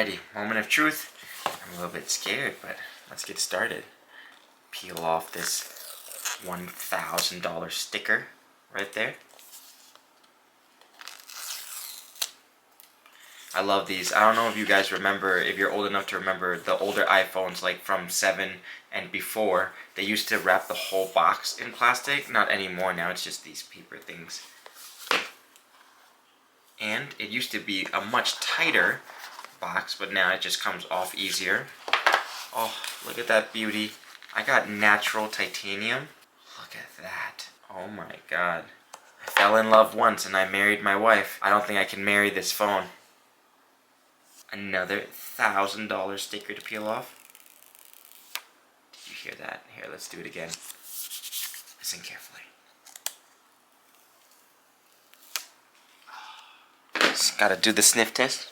Alrighty, moment of truth. I'm a little bit scared, but let's get started. Peel off this $1,000 sticker right there. I love these. I don't know if you guys remember, if you're old enough to remember the older iPhones, like from 7 and before, they used to wrap the whole box in plastic. Not anymore, now it's just these paper things. And it used to be a much tighter box, but now it just comes off easier. Oh, look at that beauty. I got natural titanium. Look at that. Oh my god. I fell in love once and I married my wife. I don't think I can marry this phone. Another $1,000 sticker to peel off. Did you hear that? Here, let's do it again. Listen carefully. Just gotta do the sniff test.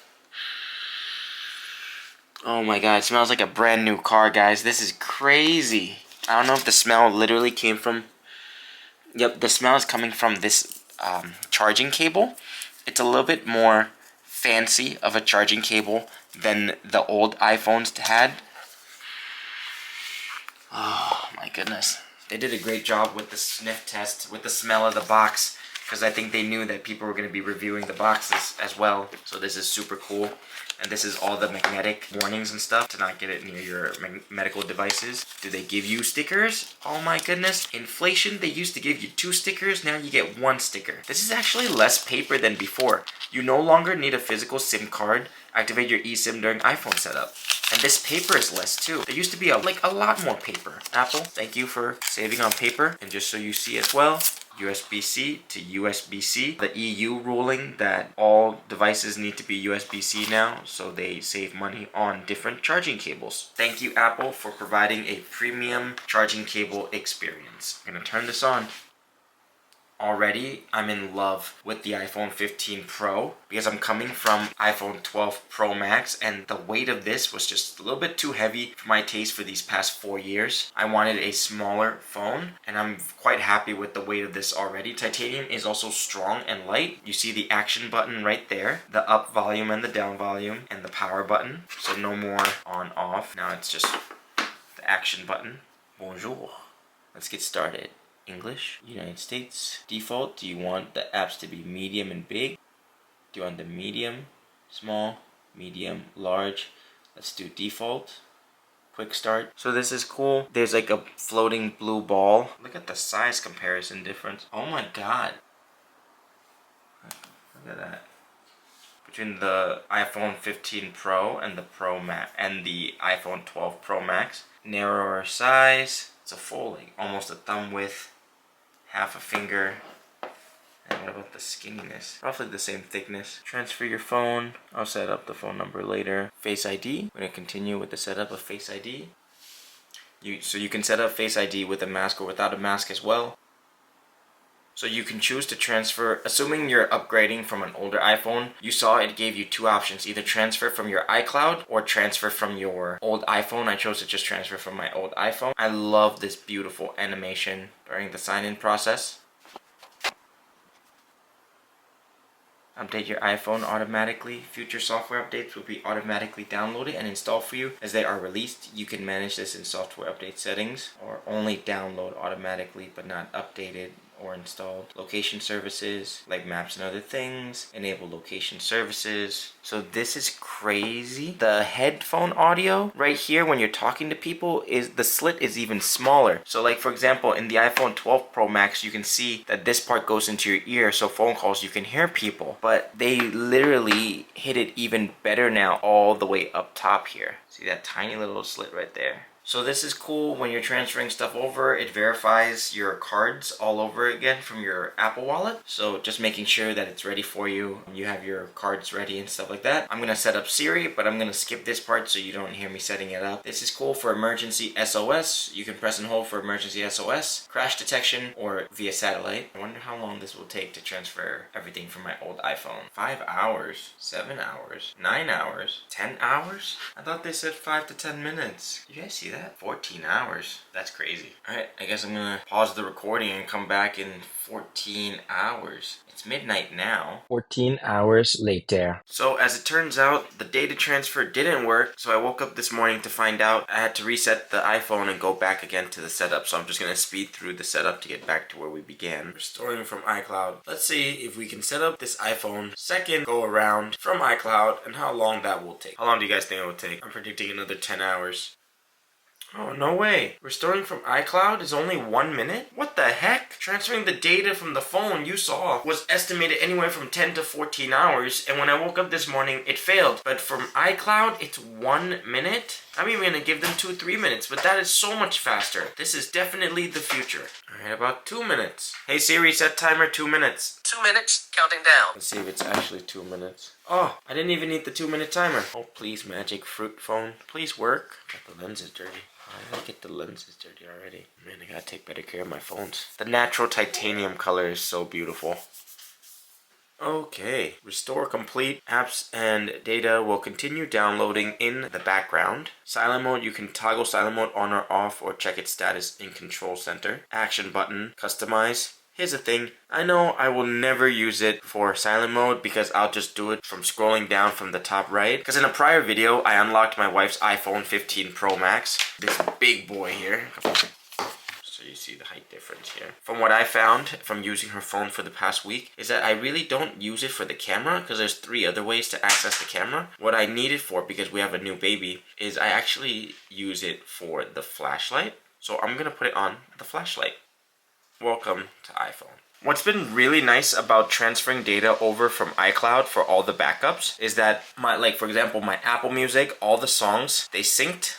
Oh my god, it smells like a brand new car, guys. This is crazy. I don't know if the smell literally came from... Yep, the smell is coming from this charging cable. It's a little bit more fancy of a charging cable than the old iPhones had. Oh my goodness. They did a great job with the sniff test, with the smell of the box, because I think they knew that people were going to be reviewing the boxes as well. So this is super cool. And this is all the magnetic warnings and stuff to not get it near your medical devices. Do they give you stickers? Oh my goodness. Inflation, they used to give you 2 stickers, now you get 1 sticker. This is actually less paper than before. You no longer need a physical SIM card. Activate your eSIM during iPhone setup. And this paper is less too. There used to be a lot more paper. Apple, thank you for saving on paper. And just so you see as well, USB-C to USB-C. The EU ruling that all devices need to be USB-C now, so they save money on different charging cables. Thank you, Apple, for providing a premium charging cable experience. I'm gonna turn this on. Already, I'm in love with the iPhone 15 Pro because I'm coming from iPhone 12 Pro Max, and the weight of this was just a little bit too heavy for my taste for these past 4 years. I wanted a smaller phone, and I'm quite happy with the weight of this already. Titanium is also strong and light. You see the action button right there, the up volume and the down volume, and the power button. So no more on off. Now it's just the action button. Bonjour. Let's get started. English, United States. Default, do you want the apps to be medium and big? Do you want the medium, small, medium, large? Let's do default. Quick start. So this is cool. There's like a floating blue ball. Look at the size comparison difference. Oh my god. Look at that. Between the iPhone 15 Pro and the Pro Max and the iPhone 12 Pro Max. Narrower size. It's a full, like almost a thumb width. Half a finger. And what about the skinniness? Roughly the same thickness. Transfer your phone. I'll set up the phone number later. Face ID. We're going to continue with the setup of Face ID. So you can set up Face ID with a mask or without a mask as well. So you can choose to transfer, assuming you're upgrading from an older iPhone, you saw it gave you 2 options, either transfer from your iCloud or transfer from your old iPhone. I chose to just transfer from my old iPhone. I love this beautiful animation during the sign-in process. Update your iPhone automatically. Future software updates will be automatically downloaded and installed for you as they are released. You can manage this in software update settings, or only download automatically but not updated or installed. Location services like maps and other things. Enable location services. So this is crazy. The headphone audio right here when you're talking to people, is the slit is even smaller. So like for example in the iPhone 12 Pro Max you can see that this part goes into your ear, so phone calls you can hear people. But they literally hit it even better now all the way up top here. See that tiny little slit right there? So this is cool when you're transferring stuff over. It verifies your cards all over again from your Apple Wallet. So just making sure that it's ready for you. You have your cards ready and stuff like that. I'm going to set up Siri, but I'm going to skip this part so you don't hear me setting it up. This is cool for emergency SOS. You can press and hold for emergency SOS, crash detection, or via satellite. I wonder how long this will take to transfer everything from my old iPhone. 5 hours, 7 hours, 9 hours, 10 hours? I thought this said 5 to 10 minutes. You guys see that? 14 hours. That's crazy. Alright, I guess I'm gonna pause the recording and come back in 14 hours. It's midnight now. 14 hours later. So as it turns out, the data transfer didn't work. So I woke up this morning to find out I had to reset the iPhone and go back again to the setup. So I'm just gonna speed through the setup to get back to where we began. Restoring from iCloud. Let's see if we can set up this iPhone second go around from iCloud and how long that will take. How long do you guys think it will take? I'm predicting another 10 hours. Oh, no way. Restoring from iCloud is only 1 minute? What the heck? Transferring the data from the phone you saw was estimated anywhere from 10 to 14 hours, and when I woke up this morning, it failed. But from iCloud, it's 1 minute? I'm even gonna give them 2-3 minutes, but that is so much faster. This is definitely the future. Alright, about 2 minutes. Hey Siri, set timer 2 minutes. 2 minutes, counting down. Let's see if it's actually 2 minutes. Oh, I didn't even need the 2-minute timer. Oh, please, magic fruit phone. Please work. Got the lenses dirty. Why did I get the lenses dirty already? Man, I gotta take better care of my phones. The natural titanium color is so beautiful. Okay, restore complete. Apps and data will continue downloading in the background. Silent mode, you can toggle silent mode on or off or check its status in Control Center. Action button, customize. Here's the thing, I know I will never use it for silent mode because I'll just do it from scrolling down from the top right. Because in a prior video, I unlocked my wife's iPhone 15 Pro Max. This big boy here. So you see the height difference here. From what I found from using her phone for the past week is that I really don't use it for the camera because there's 3 other ways to access the camera. What I need it for, because we have a new baby, is I actually use it for the flashlight. So I'm going to put it on the flashlight. Welcome to iPhone. What's been really nice about transferring data over from iCloud for all the backups is that for example, my Apple Music, all the songs, they synced.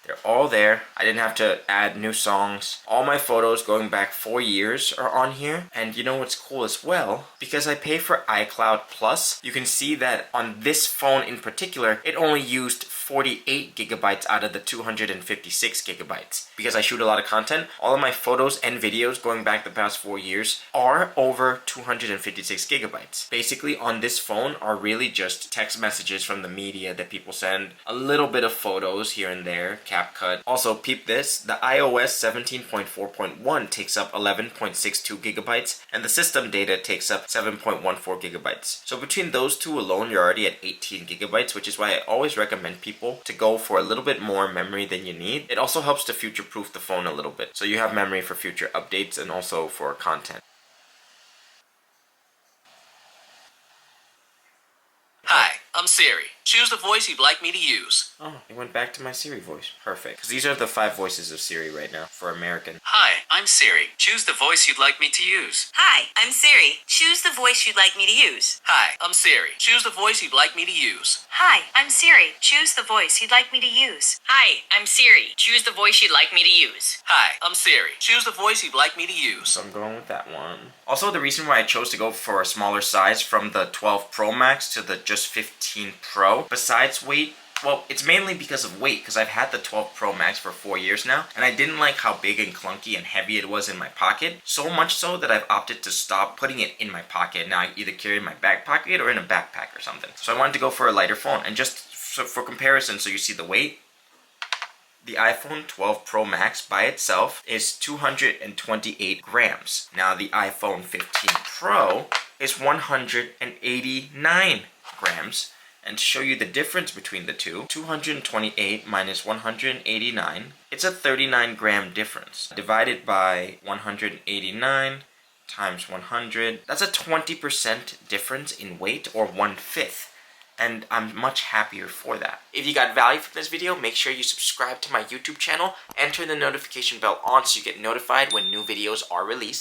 They're all there. I didn't have to add new songs. All my photos going back 4 years are on here. And you know what's cool as well? Because I pay for iCloud Plus, you can see that on this phone in particular, it only used 48 gigabytes out of the 256 gigabytes. Because I shoot a lot of content, all of my photos and videos going back the past 4 years are over 256 gigabytes. Basically on this phone are really just text messages from the media that people send, a little bit of photos here and there, CapCut. Also, peep this, the iOS 17.4.1 takes up 11.62 gigabytes and the system data takes up 7.14 gigabytes. So between those two alone, you're already at 18 gigabytes, which is why I always recommend people to go for a little bit more memory than you need. It also helps to future-proof the phone a little bit, so you have memory for future updates and also for content. Hi, I'm Siri. Choose the voice you'd like me to use. Oh, it went back to my Siri voice. Perfect. Because these are the 5 voices of Siri right now for American. Hi, I'm Siri. Choose the voice you'd like me to use. Hi, I'm Siri. Choose the voice you'd like me to use. Hi, I'm Siri. Choose the voice you'd like me to use. Hi, I'm Siri. Choose the voice you'd like me to use. Hi, I'm Siri. Choose the voice you'd like me to use. Hi, I'm Siri. Choose the voice you'd like me to use. So I'm going with that one. Also, the reason why I chose to go for a smaller size from the 12 Pro Max to the just 15 Pro, besides weight, well, it's mainly because of weight, because I've had the 12 Pro Max for 4 years now, and I didn't like how big and clunky and heavy it was in my pocket, so much so that I've opted to stop putting it in my pocket. Now I either carry it in my back pocket or in a backpack or something. So I wanted to go for a lighter phone, and just for comparison, so you see the weight, the iPhone 12 Pro Max by itself is 228 grams. Now the iPhone 15 Pro is 189 grams. And to show you the difference between the two, 228 minus 189, it's a 39 gram difference. Divided by 189 times 100, that's a 20% difference in weight, or 1/5. And I'm much happier for that. If you got value from this video, make sure you subscribe to my YouTube channel and turn the notification bell on so you get notified when new videos are released.